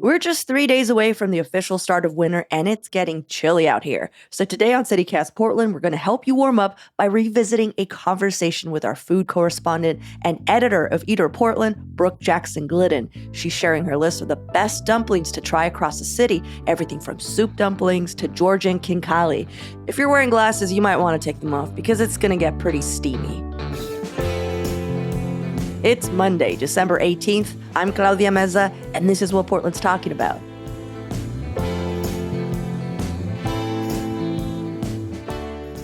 We're just 3 days away from the official start of winter, and it's getting chilly out here. So today on CityCast Portland, we're going to help you warm up by revisiting a conversation with our food correspondent and editor of Eater Portland, Brooke Jackson-Glidden. She's sharing her list of the best dumplings to try across the city, everything from soup dumplings to Georgian khinkali. If you're wearing glasses, you might want to take them off because it's going to get pretty steamy. It's Monday, December 18th. I'm Claudia Meza, and this is what Portland's talking about.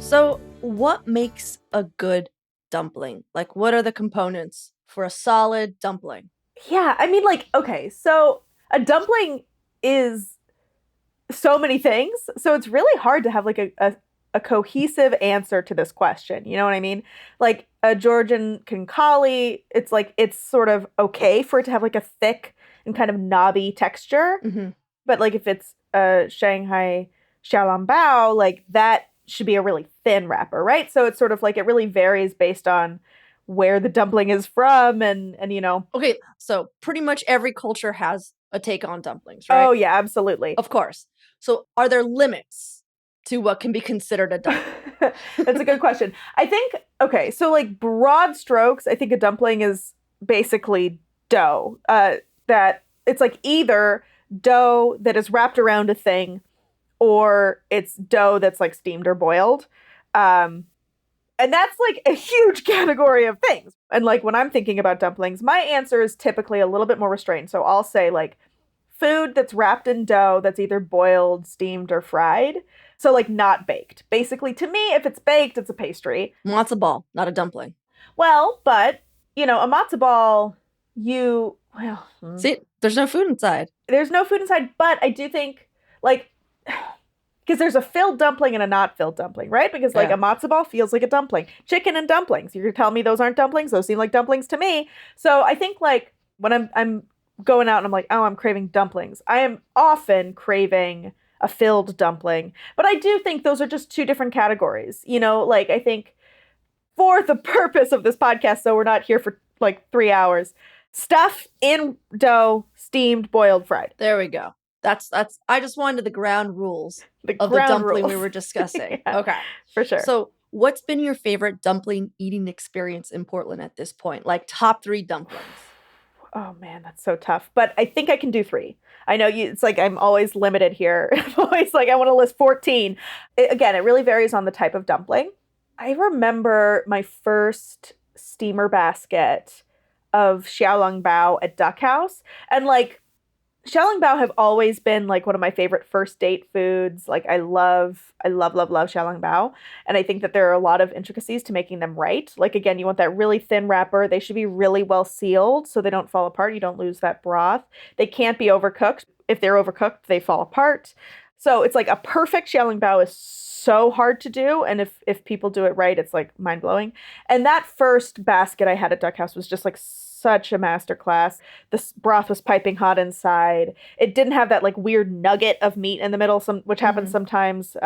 So, what makes a good dumpling? Like, what are the components for a solid dumpling? Yeah, I mean, okay, so a dumpling is so many things. So it's really hard to have a cohesive answer to this question. You know what I mean? Like a Georgian khinkali, it's sort of okay for it to have like a thick and kind of knobby texture. Mm-hmm. But like if it's a Shanghai xiaolongbao, like that should be a really thin wrapper, right? So it's sort of like it really varies based on where the dumpling is from and you know. Okay, so pretty much every culture has a take on dumplings, right? Oh yeah, absolutely. Of course. So are there limits to what can be considered a dumpling? That's a good question. I think, okay, so like broad strokes, I think a dumpling is basically dough. That it's like either dough that is wrapped around a thing or it's dough that's like steamed or boiled. And that's like a huge category of things. And like when I'm thinking about dumplings, my answer is typically a little bit more restrained. So I'll say like food that's wrapped in dough that's either boiled, steamed, or fried. So like not baked. Basically, to me, if it's baked, it's a pastry. Matzo ball, not a dumpling. Well, but you know, a matzo ball, See, there's no food inside. There's no food inside, but I do think like because there's a filled dumpling and a not filled dumpling, right? Because like a matzo ball feels like a dumpling. Chicken and dumplings. You're telling me those aren't dumplings? Those seem like dumplings to me. So I think like when I'm going out and I'm like, oh, I'm craving dumplings, I am often craving a filled dumpling. But I do think those are just two different categories. You know, like I think for the purpose of this podcast, so we're not here for like 3 hours, stuff in dough, steamed, boiled, fried. There we go. That's I just wanted the ground rules of the dumpling we were discussing. Yeah, okay. For sure. So what's been your favorite dumpling eating experience in Portland at this point? Like top 3 dumplings. Oh man, that's so tough. But I think I can do 3. I know it's like I'm always limited here. I'm always like I want to list 14. Again, it really varies on the type of dumpling. I remember my first steamer basket of xiaolongbao at Duck House, and like xiaolongbao have always been like one of my favorite first date foods. Like I love xiaolongbao. And I think that there are a lot of intricacies to making them right. Like again, you want that really thin wrapper. They should be really well sealed so they don't fall apart. You don't lose that broth. They can't be overcooked. If they're overcooked, they fall apart. So it's like a perfect xiaolongbao is so hard to do. And if people do it right, it's like mind blowing. And that first basket I had at Duck House was just like such a masterclass. The broth was piping hot inside. It didn't have that like weird nugget of meat in the middle, which happens sometimes.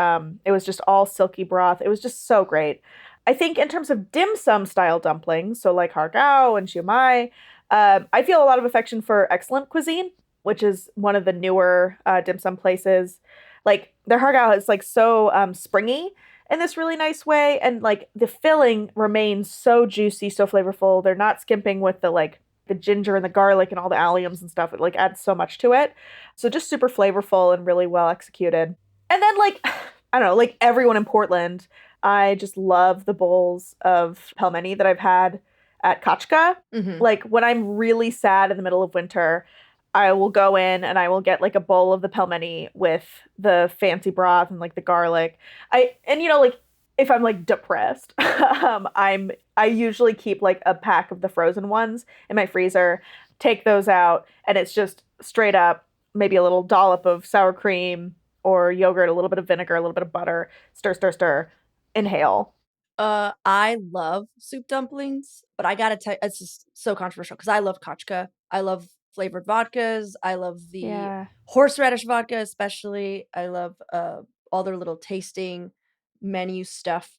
It was just all silky broth. It was just so great. I think in terms of dim sum style dumplings, so like hargao and shumai, I feel a lot of affection for Excellent Cuisine, which is one of the newer dim sum places. Like their hargao is like so springy in this really nice way, and like the filling remains so juicy, so flavorful. They're not skimping with the ginger and the garlic and all the alliums and stuff. It like adds so much to it. So just super flavorful and really well executed. And then like I don't know, like everyone in Portland, I just love the bowls of pelmeni that I've had at Kachka. Mm-hmm. Like when I'm really sad in the middle of winter, I will go in and I will get like a bowl of the pelmeni with the fancy broth and like the garlic. Like if I'm like depressed, I usually keep like a pack of the frozen ones in my freezer, take those out, and it's just straight up maybe a little dollop of sour cream or yogurt, a little bit of vinegar, a little bit of butter, stir, stir, stir, inhale. I love soup dumplings, but I gotta tell you, it's just so controversial because I love kachka. I love flavored vodkas. I love the horseradish vodka, especially. I love all their little tasting menu stuff.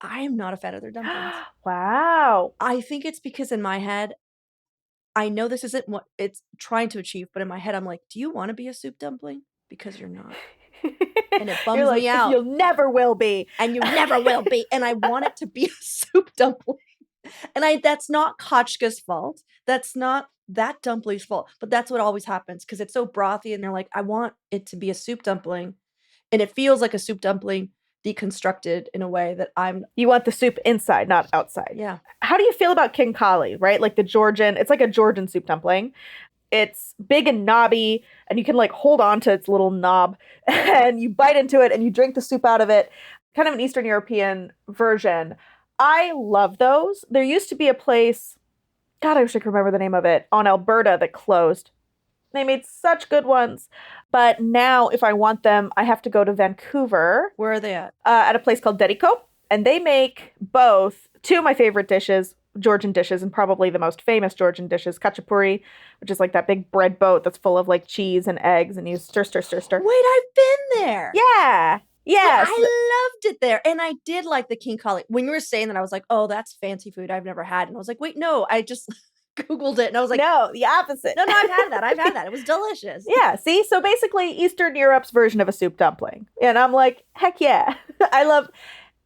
I am not a fan of their dumplings. Wow. I think it's because in my head, I know this isn't what it's trying to achieve, but in my head, I'm like, do you want to be a soup dumpling? Because you're not. And it You're bums like, me out. you'll never will be. And you never will be. And I want it to be a soup dumpling. And that's not Kachka's fault. That's not that dumpling's fault. But that's what always happens because it's so brothy. And they're like, I want it to be a soup dumpling. And it feels like a soup dumpling deconstructed in a way that You want the soup inside, not outside. Yeah. How do you feel about khinkali, right? Like the Georgian, it's like a Georgian soup dumpling. It's big and knobby, and you can like hold on to its little knob, and you bite into it, and you drink the soup out of it. Kind of an Eastern European version. I love those. There used to be a place, God, I wish I could remember the name of it, on Alberta that closed. They made such good ones. But now, if I want them, I have to go to Vancouver. Where are they at? At a place called Dedico. And they make both two of my favorite dishes, Georgian dishes, and probably the most famous Georgian dishes, khachapuri, which is like that big bread boat that's full of like cheese and eggs, and you stir, stir, stir, stir. Wait, I've been there. Yeah. Yes. I loved it there. And I did like the khinkali. When you were saying that, I was like, oh, that's fancy food I've never had. And I was like, wait, no, I just Googled it. And I was like, no, the opposite. No, I've had that. I've had that. It was delicious. Yeah. See? So basically Eastern Europe's version of a soup dumpling. And I'm like, heck yeah. I love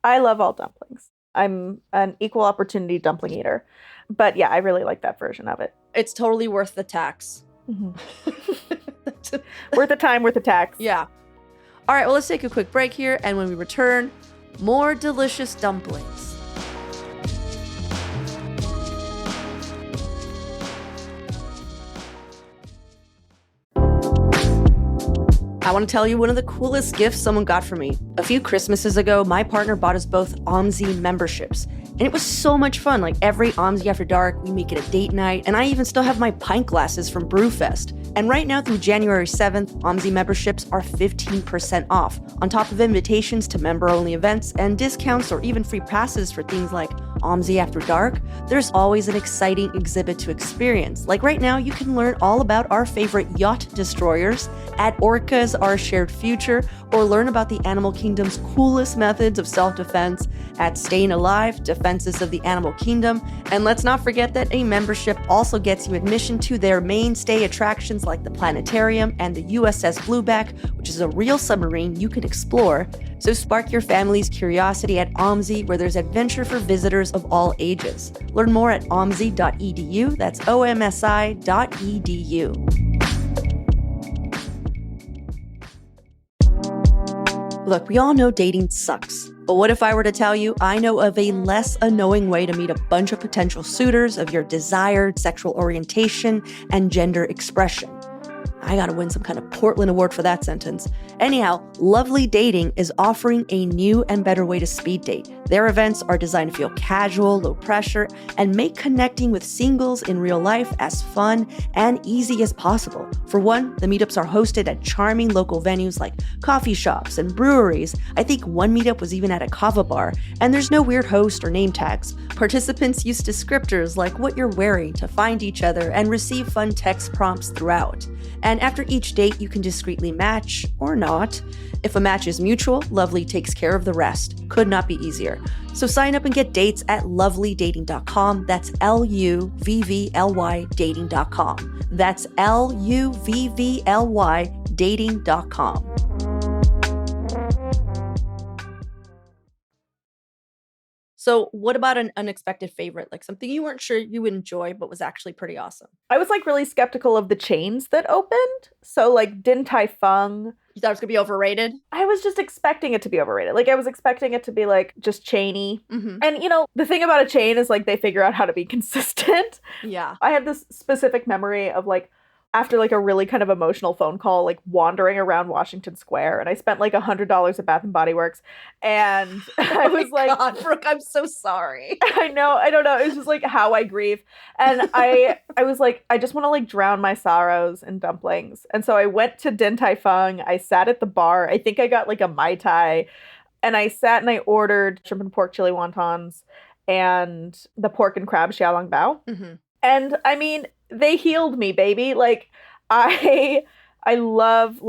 all dumplings. I'm an equal opportunity dumpling eater. But yeah, I really like that version of it. It's totally worth the tax. Mm-hmm. Worth the time, worth the tax. Yeah. All right, well, let's take a quick break here. And when we return, more delicious dumplings. I want to tell you one of the coolest gifts someone got for me. A few Christmases ago, my partner bought us both OMSI memberships. And it was so much fun. Like every OMSI After Dark, we make it a date night. And I even still have my pint glasses from Brewfest. And right now through January 7th, OMSI memberships are 15% off, on top of invitations to member-only events and discounts or even free passes for things like OMSI After Dark. There's always an exciting exhibit to experience. Like right now, you can learn all about our favorite yacht destroyers, at Orcas, Our Shared Future, or learn about the animal kingdom's coolest methods of self-defense at Staying Alive, Defenses of the Animal Kingdom. And let's not forget that a membership also gets you admission to their mainstay attractions like the planetarium and the USS Blueback, which is a real submarine you can explore. So spark your family's curiosity at OMSI, where there's adventure for visitors of all ages. Learn more at omsi.edu. That's omsi.edu. Look, we all know dating sucks. But what if I were to tell you I know of a less annoying way to meet a bunch of potential suitors of your desired sexual orientation and gender expression? I gotta win some kind of Portland award for that sentence. Anyhow, Lovely Dating is offering a new and better way to speed date. Their events are designed to feel casual, low pressure, and make connecting with singles in real life as fun and easy as possible. For one, the meetups are hosted at charming local venues like coffee shops and breweries. I think one meetup was even at a kava bar, and there's no weird host or name tags. Participants use descriptors like what you're wearing to find each other and receive fun text prompts throughout. And after each date, you can discreetly match or not. If a match is mutual, Lovely takes care of the rest. Could not be easier. So sign up and get dates at lovelydating.com. That's LUVVLY dating.com. That's LUVVLY dating.com. So what about an unexpected favorite? Like something you weren't sure you would enjoy, but was actually pretty awesome? I was like really skeptical of the chains that opened. So like Din Tai Fung. You thought it was going to be overrated? I was just expecting it to be overrated. Like I was expecting it to be like just chainy. Mm-hmm. And you know, the thing about a chain is like they figure out how to be consistent. Yeah. I have this specific memory of like after like a really kind of emotional phone call, like wandering around Washington Square, and I spent like $100 at Bath and Body Works, and I was like, God, Brooke, I'm so sorry. I know, I don't know. It was just like how I grieve, and I was like, I just want to like drown my sorrows in dumplings, and so I went to Din Tai Fung. I sat at the bar. I think I got like a Mai Tai, and I sat and I ordered shrimp and pork chili wontons and the pork and crab xiaolong bao. Mm-hmm. And I mean, they healed me, baby. Like I love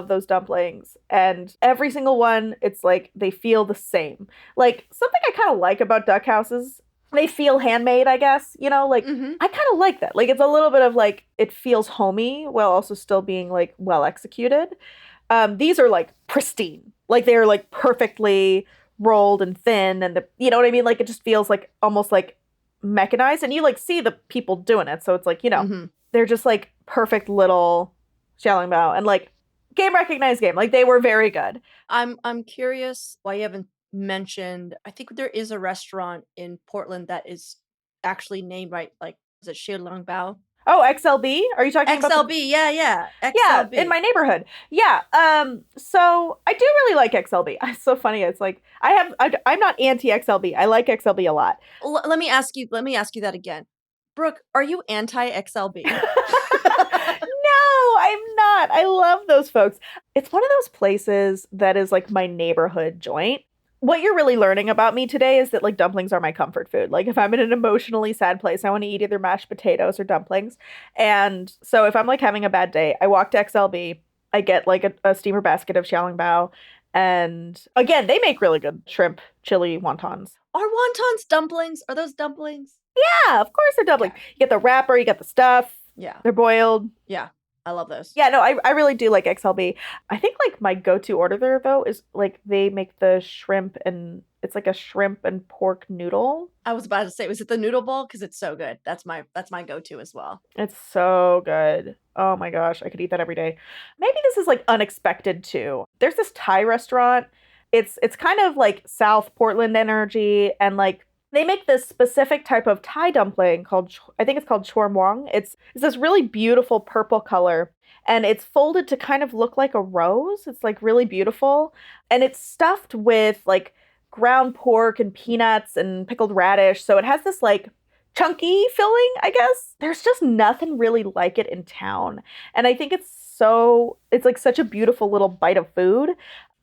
those dumplings, and every single one, it's like they feel the same. Like something I kind of like about duck houses they feel handmade, I guess. Like Mm-hmm. I kind of like that. Like it's a little bit of like it feels homey while also still being like well executed. These are like pristine. Like they're like perfectly rolled and thin and you know what I mean? Like it just feels like almost like mechanized and you like see the people doing it. So it's like, Mm-hmm. they're just like perfect little xiaolongbao and like game recognized game. Like they were very good. I'm curious why you haven't mentioned. I think there is a restaurant in Portland that is actually named right. Like, is it Shi Long Bao? Oh, XLB? Are you talking about the XLB, yeah, yeah, Yeah, in XLB. my neighborhood. Yeah. So I do really like XLB. It's so funny. It's like I'm not anti XLB. I like XLB a lot. Let me ask you. Let me ask you that again, Brooke. Are you anti XLB? No, I'm not. I love those folks. It's one of those places that is like my neighborhood joint. What you're really learning about me today is that like dumplings are my comfort food. Like if I'm in an emotionally sad place, I want to eat either mashed potatoes or dumplings. And so if I'm like having a bad day, I walk to XLB, I get like a steamer basket of xiaolongbao. And again, they make really good shrimp chili wontons. Are wontons dumplings? Are those dumplings? Yeah, of course they're dumplings. Okay. You get the wrapper, you get the stuff. Yeah, They're boiled. yeah. I love those. Yeah, no, I really do like XLB. I think like my go-to order there though is like they make the shrimp and it's like a shrimp and pork noodle. I was about to say, was it the noodle bowl? Because it's so good. That's my go-to as well. It's so good. Oh my gosh, I could eat that every day. Maybe this is like unexpected too. There's this Thai restaurant. It's kind of like South Portland energy and like they make this specific type of Thai dumpling called I think it's called chor muang. It's this really beautiful purple color and it's folded to kind of look like a rose. It's like really beautiful and it's stuffed with like ground pork and peanuts and pickled radish. So it has this like chunky filling, I guess. There's just nothing really like it in town. And I think it's like such a beautiful little bite of food.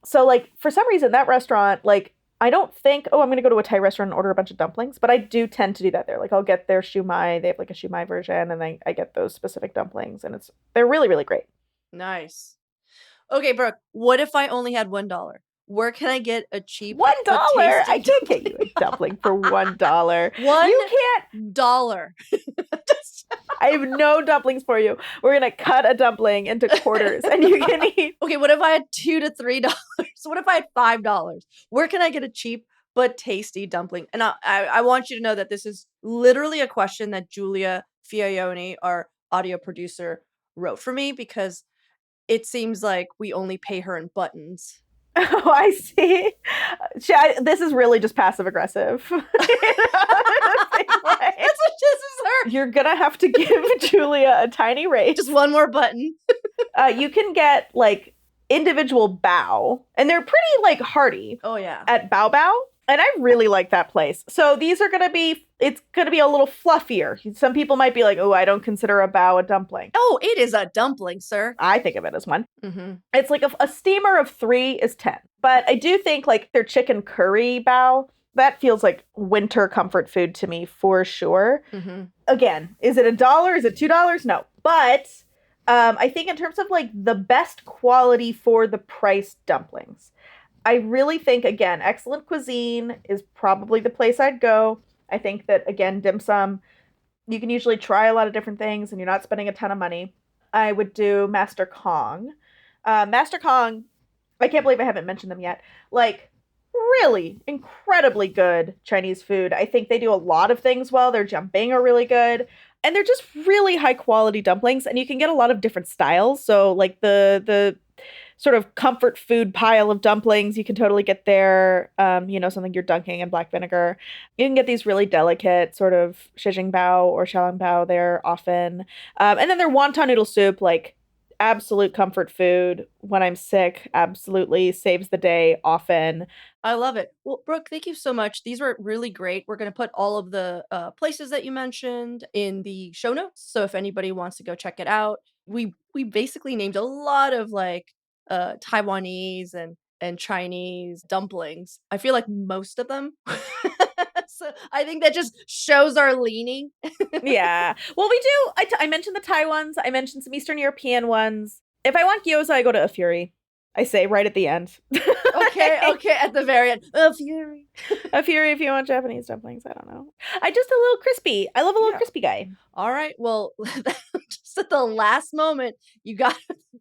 So like for some reason that restaurant like I don't think, oh, I'm going to go to a Thai restaurant and order a bunch of dumplings, but I do tend to do that there. Like I'll get their shumai. They have like a shumai version and then I get those specific dumplings and they're really, really great. Nice. Okay, Brooke. What if I only had $1? Where can I get a cheap $1? but tasty I can't get you a dumpling for $1. $1? You can't. Dollar. I have no dumplings for you. We're going to cut a dumpling into quarters and you can eat. Okay, what if I had $2 to $3? What if I had $5? Where can I get a cheap but tasty dumpling? And I want you to know that this is literally a question that Julia Fiaioni, our audio producer, wrote for me because it seems like we only pay her in buttons. Oh, I see. This is really just passive aggressive. That's what this is her. You're gonna have to give Julia a tiny raise. Just one more button. You can get like individual bao, and they're pretty like hearty. Oh yeah. At Bao Bao, and I really like that place. So these are it's gonna be a little fluffier. Some people might be like, oh, I don't consider a bao a dumpling. Oh, it is a dumpling, sir. I think of it as one. Mm-hmm. It's like a steamer of 3 is 10. But I do think like their chicken curry bao, that feels like winter comfort food to me for sure. Mm-hmm. Again, is it $1? Is it $2? No. But I think in terms of like the best quality for the price dumplings, I really think, again, excellent cuisine is probably the place I'd go. I think that, again, dim sum, you can usually try a lot of different things and you're not spending a ton of money. I would do Master Kong. Master Kong, I can't believe I haven't mentioned them yet. Like, really incredibly good Chinese food. I think they do a lot of things well. Their jianbing are really good. And they're just really high quality dumplings. And you can get a lot of different styles. So, like, the sort of comfort food pile of dumplings. You can totally get there, something you're dunking in black vinegar. You can get these really delicate sort of shijingbao or xiaolongbao there often. And then their wonton noodle soup, like absolute comfort food when I'm sick, absolutely saves the day often. I love it. Well, Brooke, thank you so much. These were really great. We're going to put all of the places that you mentioned in the show notes. So if anybody wants to go check it out, we basically named a lot of like Taiwanese and Chinese dumplings. I feel like most of them. So I think that just shows our leaning. Yeah. Well, we do. I mentioned the Thai ones. I mentioned some Eastern European ones. If I want gyoza, I go to a Fury. I say right at the end. Okay, at the very end. A fury. A fury if you want Japanese dumplings. I don't know. I just a little crispy. I love a little crispy guy. All right. Well, just at the last moment, you got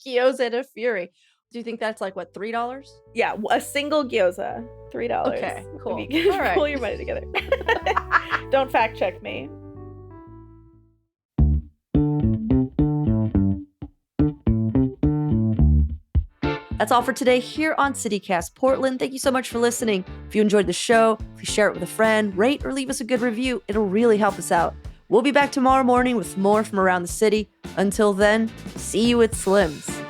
gyoza and a fury. Do you think that's like what, $3? Yeah, a single gyoza, $3. Okay, cool. If you can All right. pull your money together. Don't fact check me. That's all for today here on CityCast Portland. Thank you so much for listening. If you enjoyed the show, please share it with a friend, rate or leave us a good review. It'll really help us out. We'll be back tomorrow morning with more from around the city. Until then, see you at Slim's.